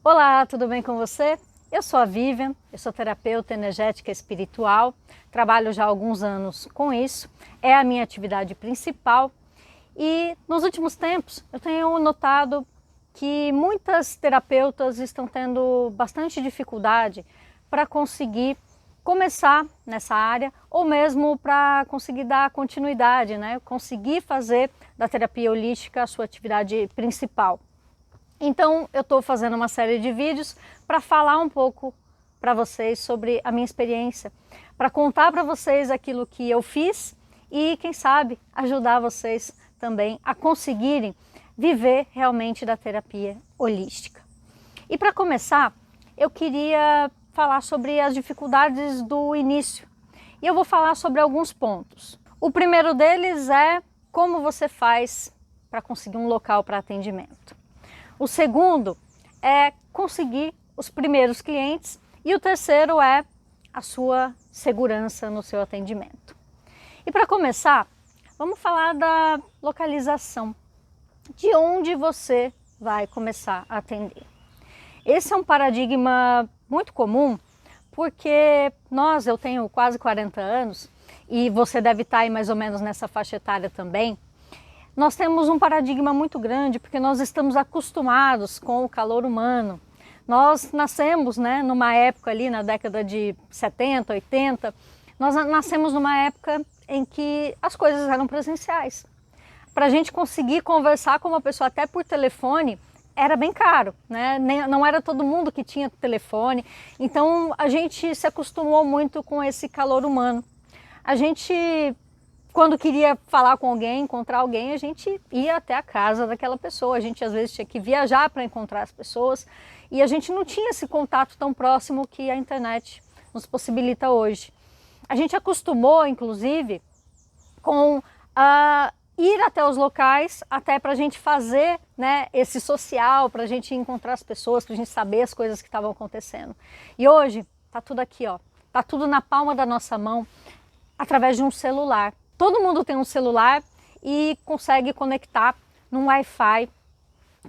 Olá, tudo bem com você? Eu sou a Vivian, eu sou terapeuta energética espiritual, trabalho já há alguns anos com isso, é a minha atividade principal e nos últimos tempos eu tenho notado que muitas terapeutas estão tendo bastante dificuldade para conseguir começar nessa área ou mesmo para conseguir dar continuidade, conseguir fazer da terapia holística a sua atividade principal. Então eu estou fazendo uma série de vídeos para falar um pouco para vocês sobre a minha experiência, para contar para vocês aquilo que eu fiz e quem sabe ajudar vocês também a conseguirem viver realmente da terapia holística. E para começar, eu queria falar sobre as dificuldades do início e eu vou falar sobre alguns pontos. O primeiro deles é como você faz para conseguir um local para atendimento. O segundo é conseguir os primeiros clientes e o terceiro é a sua segurança no seu atendimento. E para começar, vamos falar da localização, de onde você vai começar a atender. Esse é um paradigma muito comum porque eu tenho quase 40 anos e você deve estar aí mais ou menos nessa faixa etária também. Nós temos um paradigma muito grande porque nós estamos acostumados com o calor humano. Nós nascemos numa época ali na década de 70, 80, nós nascemos numa época em que as coisas eram presenciais. Para a gente conseguir conversar com uma pessoa até por telefone era bem caro, não era todo mundo que tinha telefone, então a gente se acostumou muito com esse calor humano. A gente, quando queria falar com alguém, encontrar alguém, a gente ia até a casa daquela pessoa. A gente às vezes tinha que viajar para encontrar as pessoas e a gente não tinha esse contato tão próximo que a internet nos possibilita hoje. A gente acostumou, inclusive, com ir até os locais, até para a gente fazer esse social, para a gente encontrar as pessoas, para a gente saber as coisas que estavam acontecendo. E hoje está tudo aqui, está tudo na palma da nossa mão, através de um celular. Todo mundo tem um celular e consegue conectar num Wi-Fi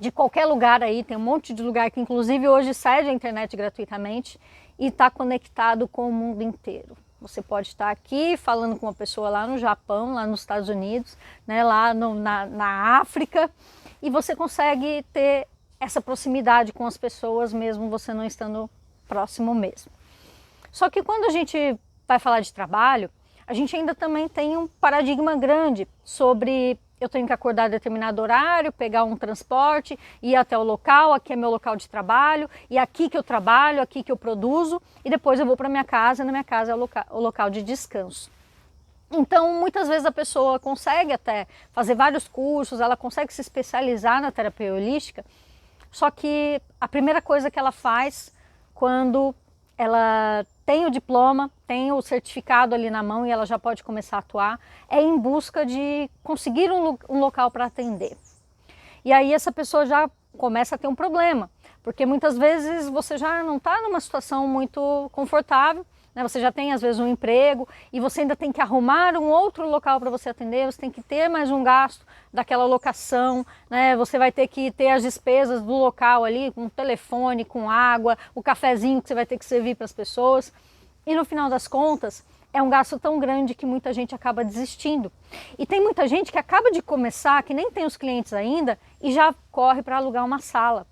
de qualquer lugar aí. Tem um monte de lugar que inclusive hoje cede a internet gratuitamente e está conectado com o mundo inteiro. Você pode estar aqui falando com uma pessoa lá no Japão, lá nos Estados Unidos, lá na África, e você consegue ter essa proximidade com as pessoas mesmo você não estando próximo mesmo. Só que quando a gente vai falar de trabalho, a gente ainda também tem um paradigma grande sobre eu tenho que acordar a determinado horário, pegar um transporte, ir até o local, aqui é meu local de trabalho, e aqui que eu trabalho, aqui que eu produzo, e depois eu vou para minha casa, e na minha casa é o local de descanso. Então, muitas vezes a pessoa consegue até fazer vários cursos, ela consegue se especializar na terapia holística, só que a primeira coisa que ela faz quando ela tem o diploma, tem o certificado ali na mão e ela já pode começar a atuar, é em busca de conseguir um local para atender. E aí essa pessoa já começa a ter um problema, porque muitas vezes você já não está numa situação muito confortável, você já tem às vezes um emprego e você ainda tem que arrumar um outro local para você atender, você tem que ter mais um gasto daquela locação, você vai ter que ter as despesas do local ali, com telefone, com água, o cafezinho que você vai ter que servir para as pessoas. E no final das contas, é um gasto tão grande que muita gente acaba desistindo. E tem muita gente que acaba de começar, que nem tem os clientes ainda, e já corre para alugar uma sala.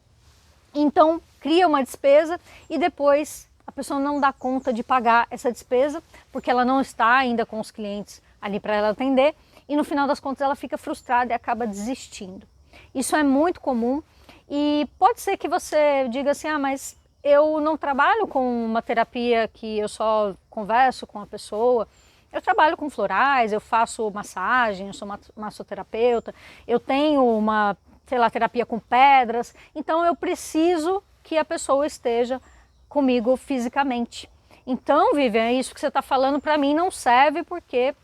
Então, cria uma despesa e depois a pessoa não dá conta de pagar essa despesa, porque ela não está ainda com os clientes ali para ela atender, e no final das contas ela fica frustrada e acaba desistindo. Isso é muito comum e pode ser que você diga assim, mas eu não trabalho com uma terapia que eu só converso com a pessoa, eu trabalho com florais, eu faço massagem, eu sou massoterapeuta, eu tenho uma, terapia com pedras, então eu preciso que a pessoa esteja comigo fisicamente. Então, Vivian, isso que você está falando para mim não serve porque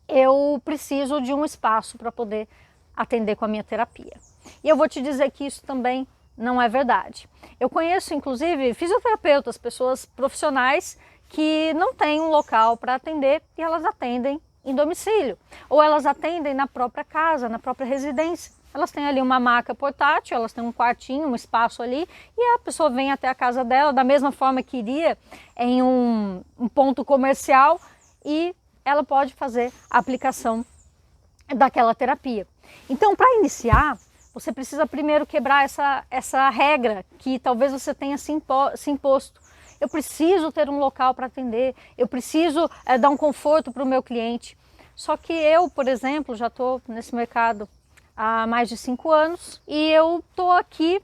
eu preciso de um espaço para poder atender com a minha terapia. E eu vou te dizer que isso também não é verdade. Eu conheço, inclusive, fisioterapeutas, pessoas profissionais que não têm um local para atender e elas atendem em domicílio, ou elas atendem na própria casa, na própria residência. Elas têm ali uma maca portátil, elas têm um quartinho, um espaço ali, e a pessoa vem até a casa dela, da mesma forma que iria em um ponto comercial, e ela pode fazer a aplicação daquela terapia. Então, para iniciar, você precisa primeiro quebrar essa regra que talvez você tenha se imposto. Eu preciso ter um local para atender, eu preciso dar um conforto para o meu cliente. Só que eu, por exemplo, já estou nesse mercado há mais de 5 anos e eu estou aqui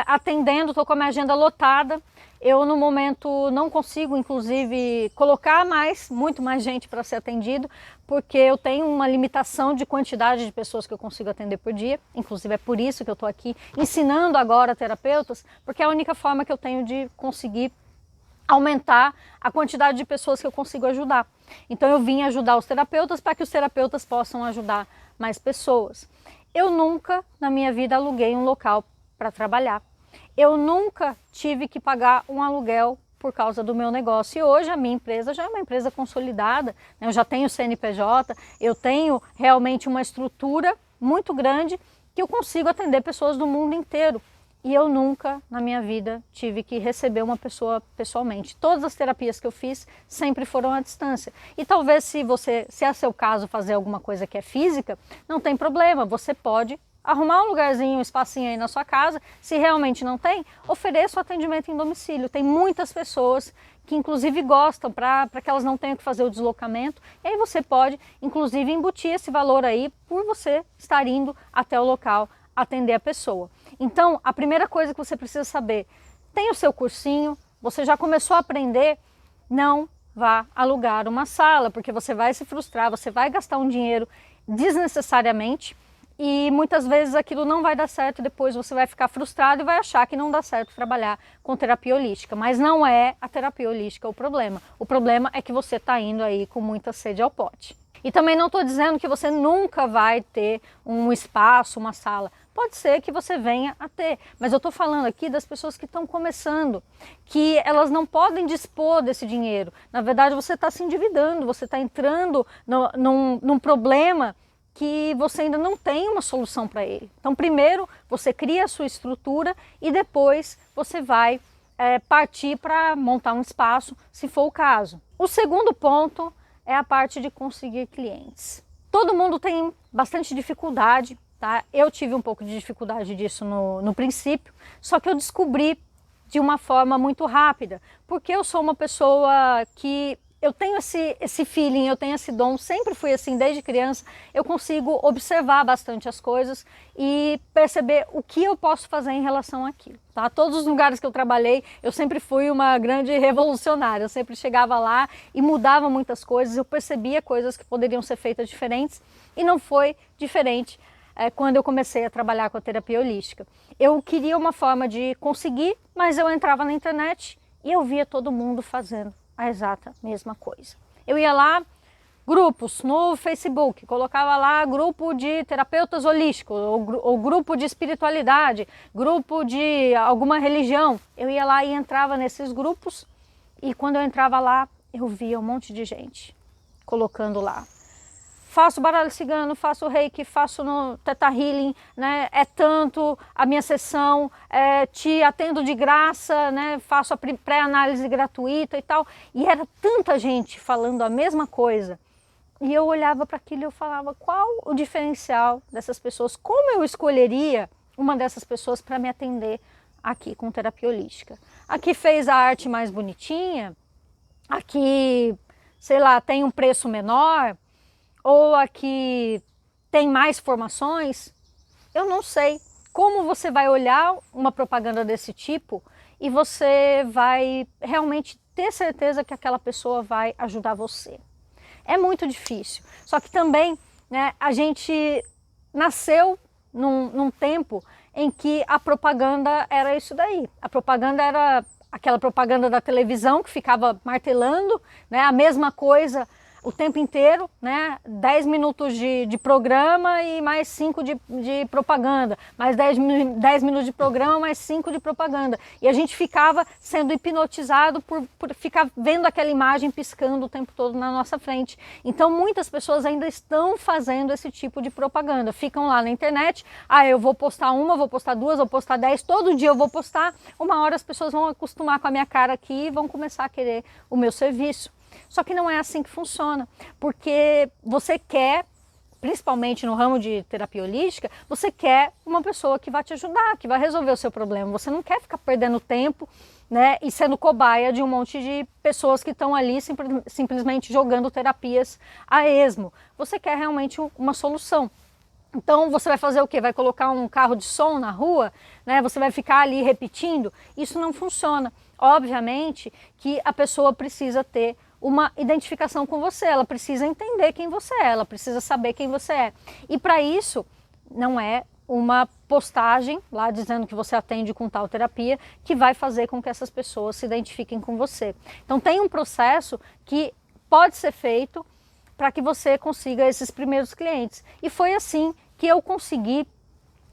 atendendo, estou com a minha agenda lotada. Eu, no momento, não consigo, inclusive, colocar muito mais gente para ser atendido, porque eu tenho uma limitação de quantidade de pessoas que eu consigo atender por dia. Inclusive, é por isso que eu estou aqui ensinando agora terapeutas, porque é a única forma que eu tenho de conseguir aumentar a quantidade de pessoas que eu consigo ajudar. Então, eu vim ajudar os terapeutas para que os terapeutas possam ajudar mais pessoas. Eu nunca, na minha vida, aluguei um local para trabalhar. Eu nunca tive que pagar um aluguel por causa do meu negócio. E hoje a minha empresa já é uma empresa consolidada, né? Eu já tenho CNPJ, eu tenho realmente uma estrutura muito grande que eu consigo atender pessoas do mundo inteiro. E eu nunca, na minha vida, tive que receber uma pessoa pessoalmente. Todas as terapias que eu fiz sempre foram à distância. E talvez se é seu caso fazer alguma coisa que é física, não tem problema, você pode arrumar um lugarzinho, um espacinho aí na sua casa. Se realmente não tem, ofereça o atendimento em domicílio. Tem muitas pessoas que inclusive gostam para que elas não tenham que fazer o deslocamento. E aí você pode, inclusive, embutir esse valor aí por você estar indo até o local atender a pessoa. Então, a primeira coisa que você precisa saber, tem o seu cursinho, você já começou a aprender, não vá alugar uma sala, porque você vai se frustrar, você vai gastar um dinheiro desnecessariamente, e muitas vezes aquilo não vai dar certo, depois você vai ficar frustrado e vai achar que não dá certo trabalhar com terapia holística. Mas não é a terapia holística o problema é que você está indo aí com muita sede ao pote. E também não estou dizendo que você nunca vai ter um espaço, uma sala. Pode ser que você venha a ter, mas eu estou falando aqui das pessoas que estão começando, que elas não podem dispor desse dinheiro. Na verdade, você está se endividando, você está entrando num problema que você ainda não tem uma solução para ele. Então, primeiro você cria a sua estrutura e depois você vai partir para montar um espaço, se for o caso. O segundo ponto é a parte de conseguir clientes. Todo mundo tem bastante dificuldade, tá? Eu tive um pouco de dificuldade disso no princípio, só que eu descobri de uma forma muito rápida, porque eu sou uma pessoa que eu tenho esse feeling, eu tenho esse dom, sempre fui assim desde criança, eu consigo observar bastante as coisas e perceber o que eu posso fazer em relação àquilo, tá? Todos os lugares que eu trabalhei, eu sempre fui uma grande revolucionária, eu sempre chegava lá e mudava muitas coisas, eu percebia coisas que poderiam ser feitas diferentes e não foi diferente quando eu comecei a trabalhar com a terapia holística. Eu queria uma forma de conseguir, mas eu entrava na internet e eu via todo mundo fazendo a exata mesma coisa. Eu ia lá, grupos no Facebook, colocava lá grupo de terapeutas holísticos, ou grupo de espiritualidade, grupo de alguma religião. Eu ia lá e entrava nesses grupos e quando eu entrava lá, eu via um monte de gente colocando lá. Faço baralho cigano, faço reiki, faço no Theta Healing, né? É tanto a minha sessão, te atendo de graça, né? Faço a pré-análise gratuita e tal. E era tanta gente falando a mesma coisa. E eu olhava para aquilo e eu falava, qual o diferencial dessas pessoas? Como eu escolheria uma dessas pessoas para me atender aqui com terapia holística? Aqui fez a arte mais bonitinha, aqui, sei lá, tem um preço menor, ou aqui tem mais formações, eu não sei. Como você vai olhar uma propaganda desse tipo e você vai realmente ter certeza que aquela pessoa vai ajudar você? É muito difícil. Só que também, né, a gente nasceu num tempo em que a propaganda era isso daí. A propaganda era aquela propaganda da televisão que ficava martelando, né, a mesma coisa o tempo inteiro, né? 10 minutos de programa e mais 5 de propaganda, mais 10 minutos de programa, mais 5 de propaganda. E a gente ficava sendo hipnotizado por ficar vendo aquela imagem piscando o tempo todo na nossa frente. Então muitas pessoas ainda estão fazendo esse tipo de propaganda, ficam lá na internet, eu vou postar uma, vou postar duas, vou postar 10, todo dia eu vou postar, uma hora as pessoas vão acostumar com a minha cara aqui e vão começar a querer o meu serviço. Só que não é assim que funciona, porque você quer, principalmente no ramo de terapia holística, você quer uma pessoa que vai te ajudar, que vai resolver o seu problema. Você não quer ficar perdendo tempo, né, e sendo cobaia de um monte de pessoas que estão ali simplesmente jogando terapias a esmo. Você quer realmente uma solução. Então você vai fazer o quê? Vai colocar um carro de som na rua, né? Você vai ficar ali repetindo? Isso não funciona. Obviamente que a pessoa precisa ter uma identificação com você, ela precisa entender quem você é, ela precisa saber quem você é. E para isso não é uma postagem lá dizendo que você atende com tal terapia que vai fazer com que essas pessoas se identifiquem com você. Então tem um processo que pode ser feito para que você consiga esses primeiros clientes. E foi assim que eu consegui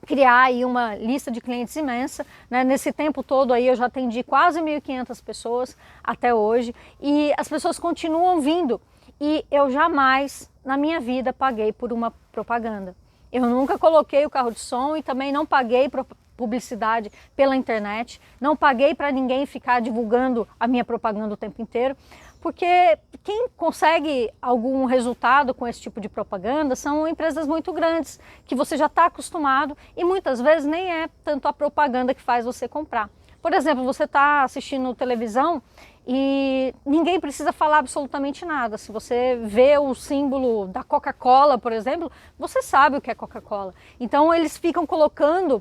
criar aí uma lista de clientes imensa, né? Nesse tempo todo aí eu já atendi quase 1.500 pessoas até hoje e as pessoas continuam vindo e eu jamais na minha vida paguei por uma propaganda. Eu nunca coloquei o carro de som e também não paguei publicidade pela internet, não paguei para ninguém ficar divulgando a minha propaganda o tempo inteiro, porque quem consegue algum resultado com esse tipo de propaganda são empresas muito grandes, que você já está acostumado e muitas vezes nem é tanto a propaganda que faz você comprar. Por exemplo, você está assistindo televisão e ninguém precisa falar absolutamente nada. Se você vê o símbolo da Coca-Cola, por exemplo, você sabe o que é Coca-Cola. Então eles ficam colocando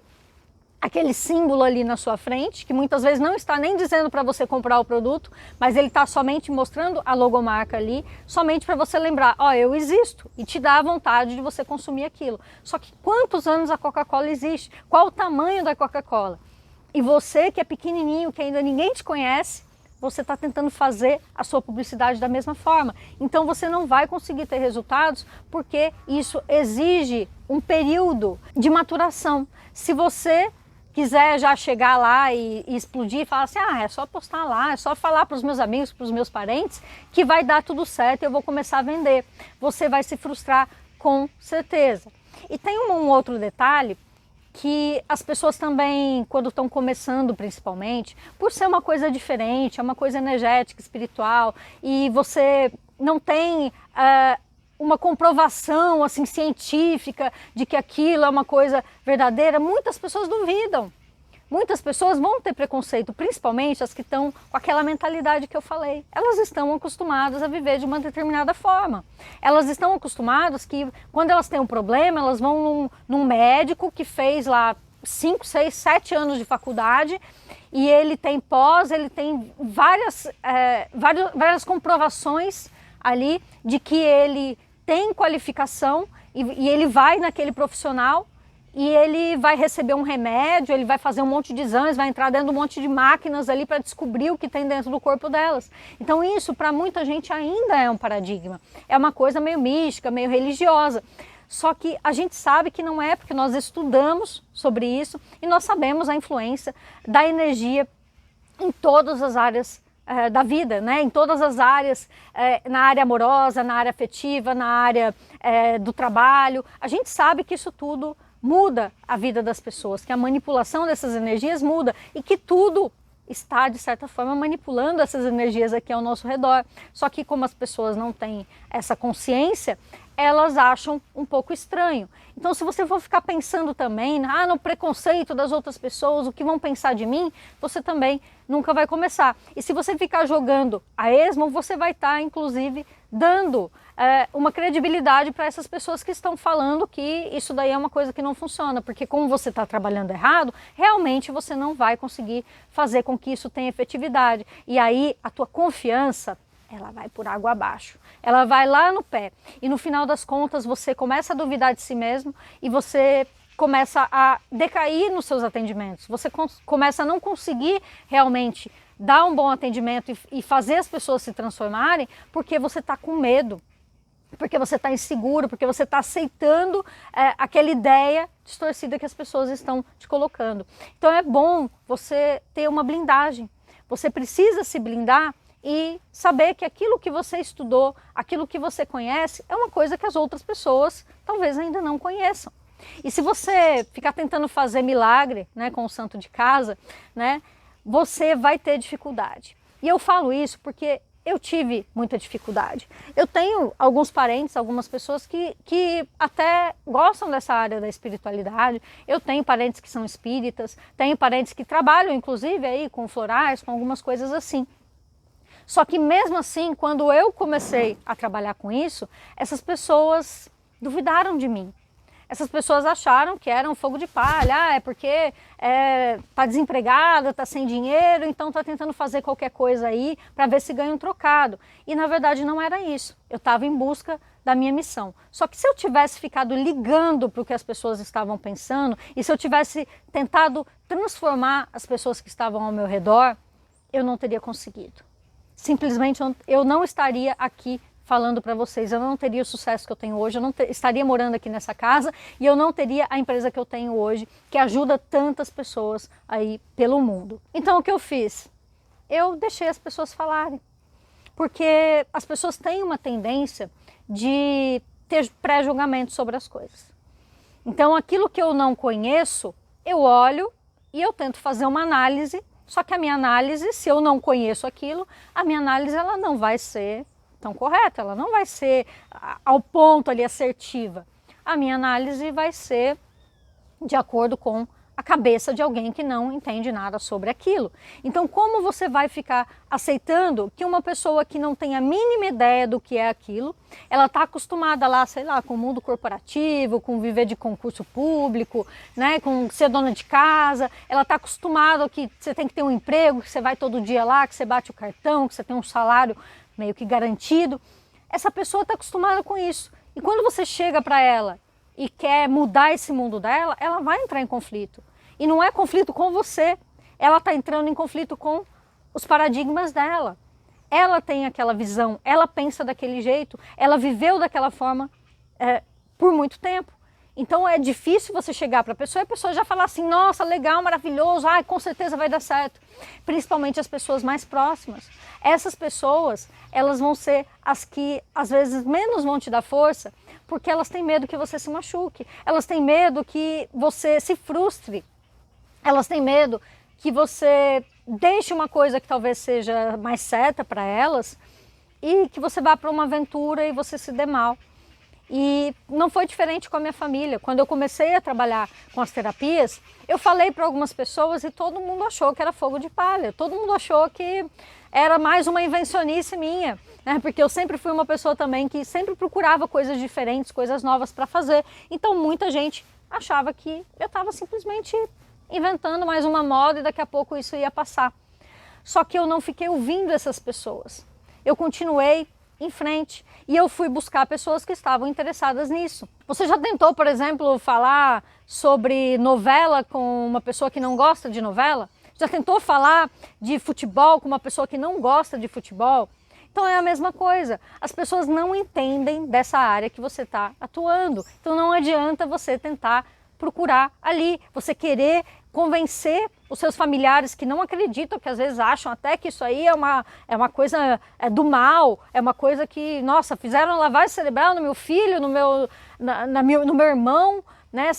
aquele símbolo ali na sua frente, que muitas vezes não está nem dizendo para você comprar o produto, mas ele está somente mostrando a logomarca ali, somente para você lembrar, eu existo, e te dá a vontade de você consumir aquilo. Só que quantos anos a Coca-Cola existe? Qual o tamanho da Coca-Cola? E você que é pequenininho, que ainda ninguém te conhece, você está tentando fazer a sua publicidade da mesma forma. Então você não vai conseguir ter resultados porque isso exige um período de maturação. Se você quiser já chegar lá e explodir e falar assim, é só postar lá, é só falar para os meus amigos, para os meus parentes, que vai dar tudo certo e eu vou começar a vender. Você vai se frustrar com certeza. E tem um outro detalhe, que as pessoas também, quando estão começando principalmente, por ser uma coisa diferente, é uma coisa energética, espiritual, e você não tem uma comprovação assim científica de que aquilo é uma coisa verdadeira, muitas pessoas duvidam. Muitas pessoas vão ter preconceito, principalmente as que estão com aquela mentalidade que eu falei. Elas estão acostumadas a viver de uma determinada forma. Elas estão acostumadas que quando elas têm um problema, elas vão num médico que fez lá 5, 6, 7 anos de faculdade e ele tem ele tem várias comprovações ali de que ele tem qualificação e ele vai naquele profissional e ele vai receber um remédio, ele vai fazer um monte de exames, vai entrar dentro de um monte de máquinas ali para descobrir o que tem dentro do corpo delas. Então isso para muita gente ainda é um paradigma, é uma coisa meio mística, meio religiosa. Só que a gente sabe que não é, porque nós estudamos sobre isso e nós sabemos a influência da energia em todas as áreas da vida, né? Em todas as áreas, na área amorosa, na área afetiva, na área do trabalho. A gente sabe que isso tudo muda a vida das pessoas, que a manipulação dessas energias muda e que tudo está, de certa forma, manipulando essas energias aqui ao nosso redor. Só que como as pessoas não têm essa consciência, elas acham um pouco estranho. Então, se você for ficar pensando também no preconceito das outras pessoas, o que vão pensar de mim, você também nunca vai começar. E se você ficar jogando a esmo, você vai estar, inclusive, dando uma credibilidade para essas pessoas que estão falando que isso daí é uma coisa que não funciona, porque como você está trabalhando errado, realmente você não vai conseguir fazer com que isso tenha efetividade. E aí a tua confiança, ela vai por água abaixo, ela vai lá no pé e no final das contas você começa a duvidar de si mesmo e você começa a decair nos seus atendimentos, você começa a não conseguir realmente dar um bom atendimento e fazer as pessoas se transformarem porque você está com medo. porque você está inseguro, porque você está aceitando aquela ideia distorcida que as pessoas estão te colocando. Então é bom você ter uma blindagem. Você precisa se blindar e saber que aquilo que você estudou, aquilo que você conhece, é uma coisa que as outras pessoas talvez ainda não conheçam. E se você ficar tentando fazer milagre, né, com o santo de casa, né, você vai ter dificuldade. E eu falo isso porque eu tive muita dificuldade. Eu tenho alguns parentes, algumas pessoas que até gostam dessa área da espiritualidade. Eu tenho parentes que são espíritas, tenho parentes que trabalham inclusive aí com florais, com algumas coisas assim. Só que mesmo assim, quando eu comecei a trabalhar com isso, essas pessoas duvidaram de mim. Essas pessoas acharam que era um fogo de palha, é porque tá desempregada, tá sem dinheiro, então tá tentando fazer qualquer coisa aí para ver se ganha um trocado. E na verdade não era isso, eu estava em busca da minha missão. Só que se eu tivesse ficado ligando para o que as pessoas estavam pensando, e se eu tivesse tentado transformar as pessoas que estavam ao meu redor, eu não teria conseguido. Simplesmente eu não estaria aqui falando para vocês, eu não teria o sucesso que eu tenho hoje, eu não estaria morando aqui nessa casa e eu não teria a empresa que eu tenho hoje, que ajuda tantas pessoas aí pelo mundo. Então o que eu fiz? Eu deixei as pessoas falarem, porque as pessoas têm uma tendência de ter pré-julgamento sobre as coisas. Então aquilo que eu não conheço, eu olho e eu tento fazer uma análise, só que a minha análise, se eu não conheço aquilo, a minha análise ela não vai ser tão correta, ela não vai ser ao ponto ali assertiva. A minha análise vai ser de acordo com a cabeça de alguém que não entende nada sobre aquilo. Então, como você vai ficar aceitando que uma pessoa que não tem a mínima ideia do que é aquilo, ela está acostumada lá, sei lá, com o mundo corporativo, com viver de concurso público, né, com ser dona de casa, ela está acostumada que você tem que ter um emprego, que você vai todo dia lá, que você bate o cartão, que você tem um salário meio que garantido. Essa pessoa está acostumada com isso. E quando você chega para ela e quer mudar esse mundo dela, ela vai entrar em conflito. E não é conflito com você, ela está entrando em conflito com os paradigmas dela. Ela tem aquela visão, ela pensa daquele jeito, ela viveu daquela forma por muito tempo. Então é difícil você chegar para a pessoa e a pessoa já falar assim, nossa, legal, maravilhoso, ai, com certeza vai dar certo. Principalmente as pessoas mais próximas. Essas pessoas, elas vão ser as que às vezes menos vão te dar força, porque elas têm medo que você se machuque, elas têm medo que você se frustre, elas têm medo que você deixe uma coisa que talvez seja mais certa para elas e que você vá para uma aventura e você se dê mal. E não foi diferente com a minha família. Quando eu comecei a trabalhar com as terapias, eu falei para algumas pessoas e todo mundo achou que era fogo de palha. Todo mundo achou que era mais uma invencionice minha, né? Porque eu sempre fui uma pessoa também que sempre procurava coisas diferentes, coisas novas para fazer. Então muita gente achava que eu estava simplesmente inventando mais uma moda e daqui a pouco isso ia passar. Só que eu não fiquei ouvindo essas pessoas. Eu continuei em frente e eu fui buscar pessoas que estavam interessadas nisso. Você já tentou, por exemplo, falar sobre novela com uma pessoa que não gosta de novela? Já tentou falar de futebol com uma pessoa que não gosta de futebol? Então é a mesma coisa, as pessoas não entendem dessa área que você está atuando, então não adianta você tentar procurar ali, você querer convencer os seus familiares que não acreditam, que às vezes acham até que isso aí é uma coisa do mal, é uma coisa que, nossa, fizeram lavagem cerebral no meu filho, no meu irmão, né?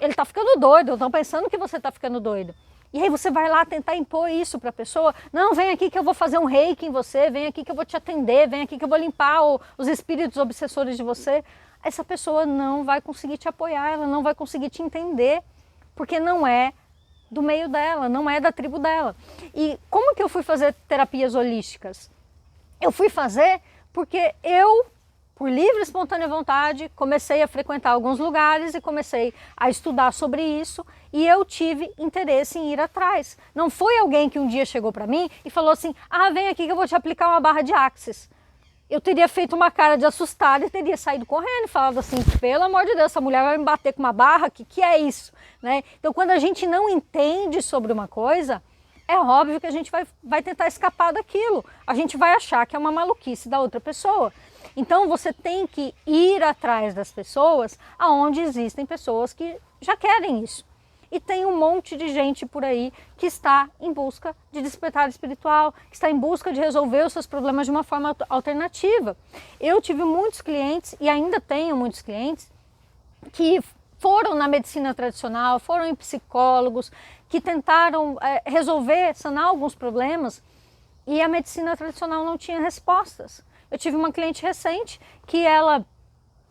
Ele está ficando doido, estão pensando que você está ficando doido. E aí você vai lá tentar impor isso para a pessoa, não, vem aqui que eu vou fazer um reiki em você, vem aqui que eu vou te atender, vem aqui que eu vou limpar os espíritos obsessores de você. Essa pessoa não vai conseguir te apoiar, ela não vai conseguir te entender, porque não é do meio dela, não é da tribo dela. E como que eu fui fazer terapias holísticas? Eu fui fazer porque eu, por livre e espontânea vontade, comecei a frequentar alguns lugares e comecei a estudar sobre isso e eu tive interesse em ir atrás. Não foi alguém que um dia chegou para mim e falou assim, ah, vem aqui que eu vou te aplicar uma barra de Axis. Eu teria feito uma cara de assustada e teria saído correndo e falado assim, pelo amor de Deus, essa mulher vai me bater com uma barra, que é isso? Né? Então quando a gente não entende sobre uma coisa, é óbvio que a gente vai tentar escapar daquilo. A gente vai achar que é uma maluquice da outra pessoa. Então você tem que ir atrás das pessoas aonde existem pessoas que já querem isso. E tem um monte de gente por aí que está em busca de despertar espiritual, que está em busca de resolver os seus problemas de uma forma alternativa. Eu tive muitos clientes, e ainda tenho muitos clientes, que foram na medicina tradicional, foram em psicólogos, que tentaram resolver, sanar alguns problemas, e a medicina tradicional não tinha respostas. Eu tive uma cliente recente que ela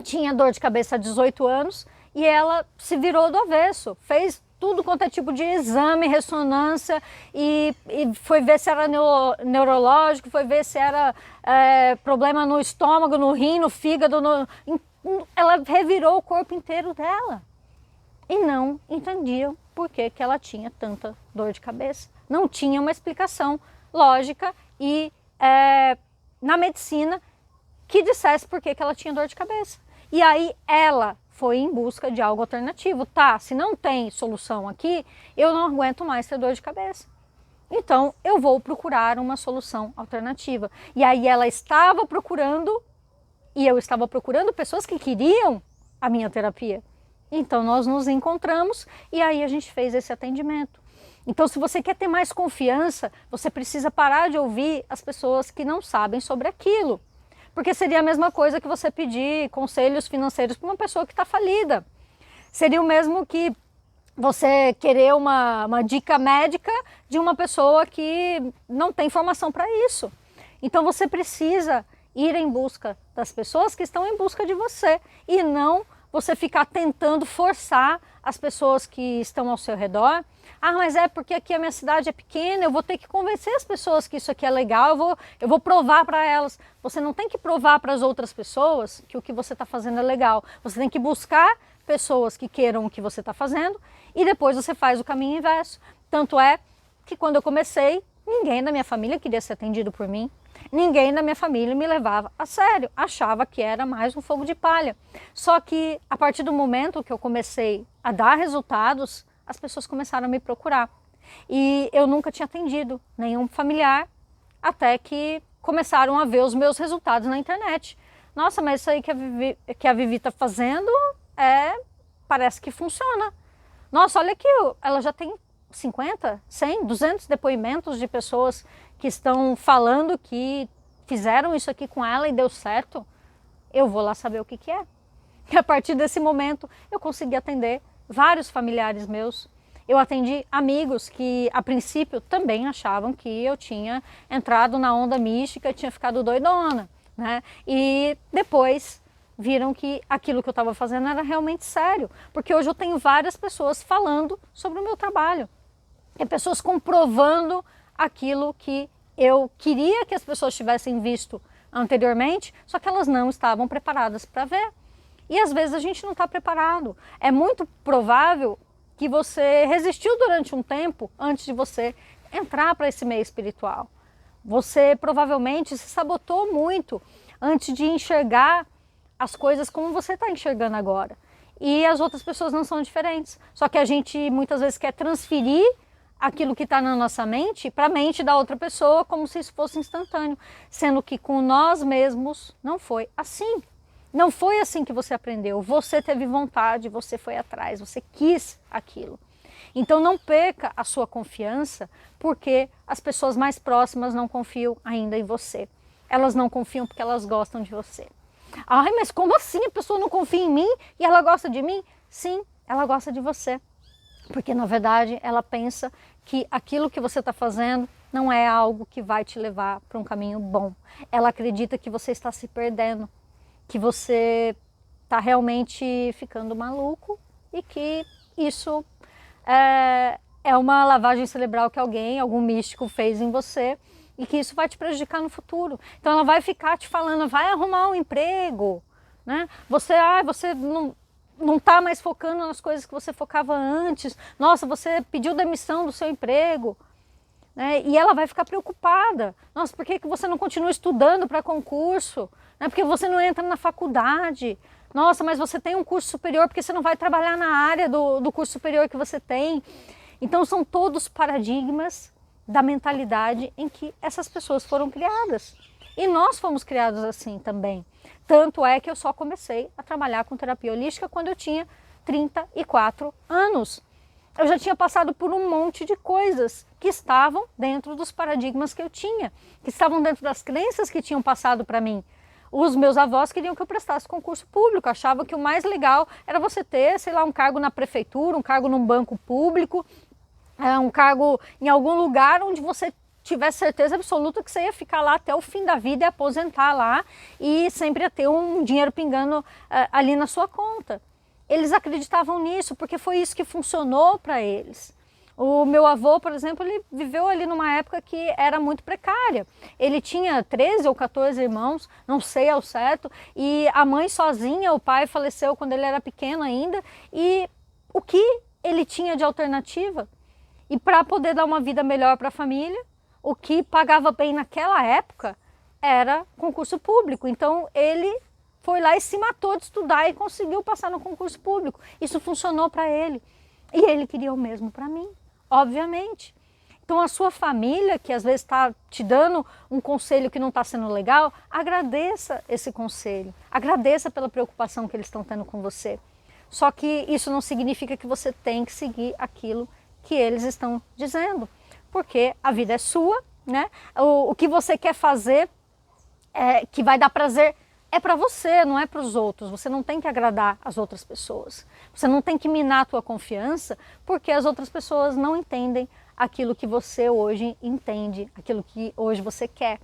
tinha dor de cabeça há 18 anos e ela se virou do avesso, fez tudo quanto é tipo de exame, ressonância, e foi ver se era neurológico, foi ver se era problema no estômago, no rim, no fígado, ela revirou o corpo inteiro dela. E não entendiam por que ela tinha tanta dor de cabeça. Não tinha uma explicação lógica e na medicina que dissesse por que ela tinha dor de cabeça. E aí ela foi em busca de algo alternativo. Tá, se não tem solução aqui, eu não aguento mais ter dor de cabeça. Então eu vou procurar uma solução alternativa. E aí ela estava procurando, e eu estava procurando pessoas que queriam a minha terapia. Então nós nos encontramos e aí a gente fez esse atendimento. Então se você quer ter mais confiança, você precisa parar de ouvir as pessoas que não sabem sobre aquilo. Porque seria a mesma coisa que você pedir conselhos financeiros para uma pessoa que está falida. Seria o mesmo que você querer uma dica médica de uma pessoa que não tem formação para isso. Então você precisa ir em busca das pessoas que estão em busca de você e não você ficar tentando forçar as pessoas que estão ao seu redor. Ah, mas é porque aqui a minha cidade é pequena, eu vou ter que convencer as pessoas que isso aqui é legal, eu vou provar para elas. Você não tem que provar para as outras pessoas que o que você está fazendo é legal. Você tem que buscar pessoas que queiram o que você está fazendo e depois você faz o caminho inverso. Tanto é que quando eu comecei, ninguém da minha família queria ser atendido por mim. Ninguém da minha família me levava a sério, achava que era mais um fogo de palha. Só que a partir do momento que eu comecei a dar resultados, as pessoas começaram a me procurar. E eu nunca tinha atendido nenhum familiar, até que começaram a ver os meus resultados na internet. Nossa, mas isso aí que a Vivi está fazendo, parece que funciona. Nossa, olha aqui, ela já tem 50, 100, 200 depoimentos de pessoas que estão falando que fizeram isso aqui com ela e deu certo. Eu vou lá saber o que é. E a partir desse momento eu consegui atender vários familiares meus. Eu atendi amigos que a princípio também achavam que eu tinha entrado na onda mística e tinha ficado doidona, né? E depois viram que aquilo que eu estava fazendo era realmente sério, porque hoje eu tenho várias pessoas falando sobre o meu trabalho. E pessoas comprovando aquilo que eu queria que as pessoas tivessem visto anteriormente, só que elas não estavam preparadas para ver. E às vezes a gente não está preparado. É muito provável que você resistiu durante um tempo antes de você entrar para esse meio espiritual. Você provavelmente se sabotou muito antes de enxergar as coisas como você está enxergando agora. E as outras pessoas não são diferentes. Só que a gente muitas vezes quer transferir aquilo que está na nossa mente para a mente da outra pessoa como se isso fosse instantâneo. Sendo que com nós mesmos não foi assim. Não foi assim que você aprendeu. Você teve vontade, você foi atrás, você quis aquilo. Então não perca a sua confiança porque as pessoas mais próximas não confiam ainda em você. Elas não confiam porque elas gostam de você. Ai, mas como assim? A pessoa não confia em mim e ela gosta de mim? Sim, ela gosta de você. Porque na verdade ela pensa que aquilo que você está fazendo não é algo que vai te levar para um caminho bom. Ela acredita que você está se perdendo, que você está realmente ficando maluco e que isso é uma lavagem cerebral que algum místico fez em você e que isso vai te prejudicar no futuro. Então ela vai ficar te falando, vai arrumar um emprego, né? Você não está mais focando nas coisas que você focava antes. Nossa, você pediu demissão do seu emprego. Né? E ela vai ficar preocupada. Nossa, por que você não continua estudando para concurso? Né? Porque você não entra na faculdade. Nossa, mas você tem um curso superior, porque você não vai trabalhar na área do curso superior que você tem. Então são todos paradigmas da mentalidade em que essas pessoas foram criadas. E nós fomos criados assim também. Tanto é que eu só comecei a trabalhar com terapia holística quando eu tinha 34 anos. Eu já tinha passado por um monte de coisas que estavam dentro dos paradigmas que eu tinha, que estavam dentro das crenças que tinham passado para mim. Os meus avós queriam que eu prestasse concurso público, achavam que o mais legal era você ter, sei lá, um cargo na prefeitura, um cargo num banco público, um cargo em algum lugar onde você tivesse certeza absoluta que você ia ficar lá até o fim da vida e aposentar lá e sempre ia ter um dinheiro pingando ali na sua conta. Eles acreditavam nisso porque foi isso que funcionou para eles. O meu avô, por exemplo, ele viveu ali numa época que era muito precária. Ele tinha 13 ou 14 irmãos, não sei ao certo, e a mãe sozinha, o pai faleceu quando ele era pequeno ainda, e o que ele tinha de alternativa? E para poder dar uma vida melhor para a família, o que pagava bem naquela época era concurso público. Então ele foi lá e se matou de estudar e conseguiu passar no concurso público. Isso funcionou para ele. E ele queria o mesmo para mim, obviamente. Então a sua família, que às vezes está te dando um conselho que não está sendo legal, agradeça esse conselho. Agradeça pela preocupação que eles estão tendo com você. Só que isso não significa que você tem que seguir aquilo que eles estão dizendo. Porque a vida é sua, né? O que você quer fazer, que vai dar prazer, é para você, não é para os outros. Você não tem que agradar as outras pessoas. Você não tem que minar a tua confiança, porque as outras pessoas não entendem aquilo que você hoje entende, aquilo que hoje você quer.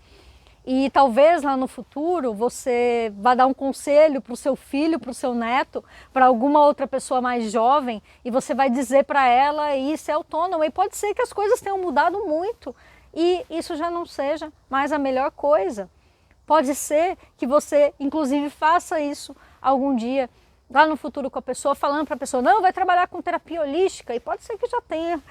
E talvez lá no futuro você vá dar um conselho para o seu filho, para o seu neto, para alguma outra pessoa mais jovem, e você vai dizer para ela isso é autônomo. E pode ser que as coisas tenham mudado muito e isso já não seja mais a melhor coisa. Pode ser que você, inclusive, faça isso algum dia, lá no futuro com a pessoa, falando para a pessoa, não, vai trabalhar com terapia holística, e pode ser que já tenha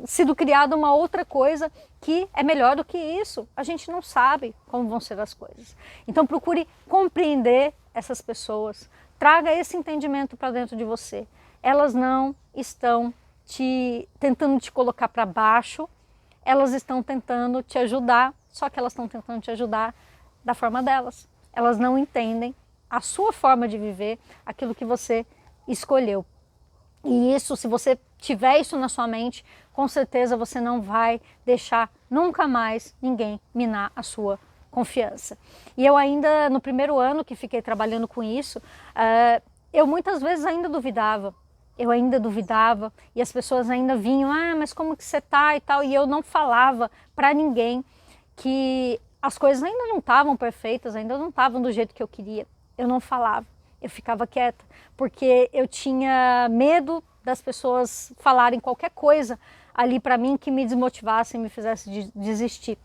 sido criada uma outra coisa que é melhor do que isso. A gente não sabe como vão ser as coisas. Então procure compreender essas pessoas, traga esse entendimento para dentro de você. Elas não estão tentando te colocar para baixo, elas estão tentando te ajudar, só que elas estão tentando te ajudar da forma delas. Elas não entendem a sua forma de viver, aquilo que você escolheu. E isso, se você tiver isso na sua mente, com certeza você não vai deixar nunca mais ninguém minar a sua confiança. E eu ainda, no primeiro ano que fiquei trabalhando com isso, eu muitas vezes ainda duvidava. Eu ainda duvidava e as pessoas ainda vinham, mas como que você tá e tal, e eu não falava para ninguém que as coisas ainda não estavam perfeitas, ainda não estavam do jeito que eu queria. Eu não falava, eu ficava quieta, porque eu tinha medo das pessoas falarem qualquer coisa ali para mim que me desmotivasse e me fizesse desistir.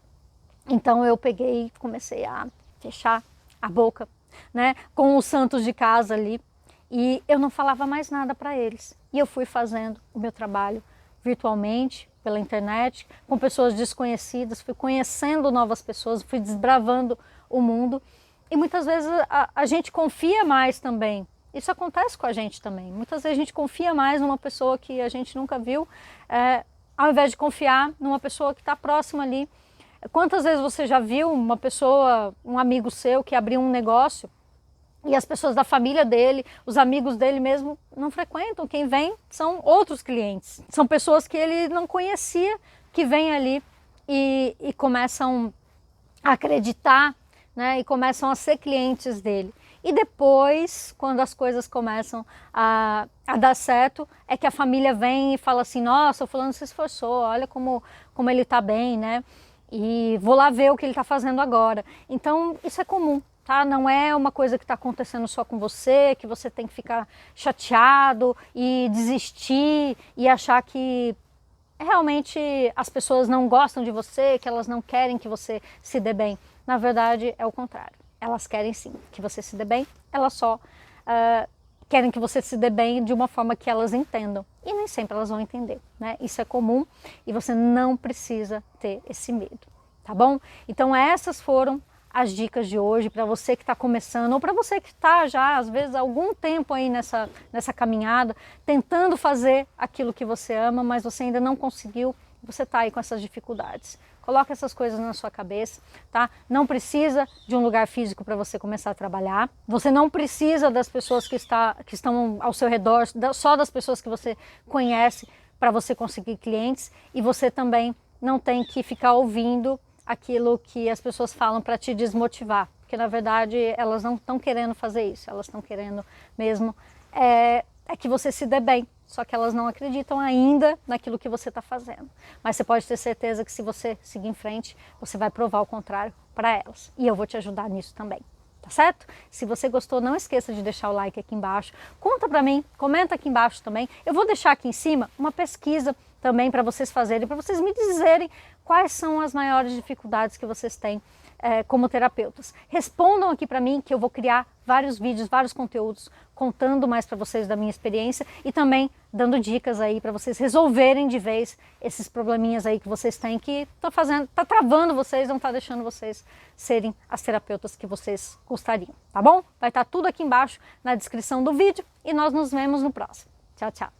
Então eu peguei e comecei a fechar a boca, né, com os santos de casa ali, e eu não falava mais nada para eles. E eu fui fazendo o meu trabalho virtualmente, pela internet, com pessoas desconhecidas, fui conhecendo novas pessoas, fui desbravando o mundo. E muitas vezes a gente confia mais também. Isso acontece com a gente também. Muitas vezes a gente confia mais numa pessoa que a gente nunca viu, ao invés de confiar numa pessoa que está próxima ali. Quantas vezes você já viu uma pessoa, um amigo seu que abriu um negócio e as pessoas da família dele, os amigos dele mesmo, não frequentam? Quem vem são outros clientes. São pessoas que ele não conhecia, que vêm ali e começam a acreditar, né, e começam a ser clientes dele. E depois, quando as coisas começam a dar certo, é que a família vem e fala assim, nossa, o fulano se esforçou, olha como ele está bem, né? E vou lá ver o que ele está fazendo agora. Então, isso é comum, tá? Não é uma coisa que está acontecendo só com você, que você tem que ficar chateado e desistir e achar que realmente as pessoas não gostam de você, que elas não querem que você se dê bem. Na verdade, é o contrário. Elas querem sim que você se dê bem, elas só querem que você se dê bem de uma forma que elas entendam. E nem sempre elas vão entender, né? Isso é comum e você não precisa ter esse medo, tá bom? Então essas foram as dicas de hoje para você que está começando, ou para você que está já, às vezes, há algum tempo aí nessa caminhada, tentando fazer aquilo que você ama, mas você ainda não conseguiu você está aí com essas dificuldades. Coloca essas coisas na sua cabeça, tá? Não precisa de um lugar físico para você começar a trabalhar. Você não precisa das pessoas que estão ao seu redor, só das pessoas que você conhece para você conseguir clientes. E você também não tem que ficar ouvindo aquilo que as pessoas falam para te desmotivar. Porque na verdade elas não estão querendo fazer isso, elas estão querendo mesmo que você se dê bem. Só que elas não acreditam ainda naquilo que você está fazendo. Mas você pode ter certeza que se você seguir em frente, você vai provar o contrário para elas. E eu vou te ajudar nisso também, tá certo? Se você gostou, não esqueça de deixar o like aqui embaixo. Conta para mim, comenta aqui embaixo também. Eu vou deixar aqui em cima uma pesquisa também para vocês fazerem, para vocês me dizerem quais são as maiores dificuldades que vocês têm como terapeutas. Respondam aqui para mim que eu vou criar vários vídeos, vários conteúdos contando mais para vocês da minha experiência e também dando dicas aí para vocês resolverem de vez esses probleminhas aí que vocês têm que tá travando vocês, não tá deixando vocês serem as terapeutas que vocês gostariam, tá bom? Vai estar tudo aqui embaixo na descrição do vídeo e nós nos vemos no próximo. Tchau, tchau!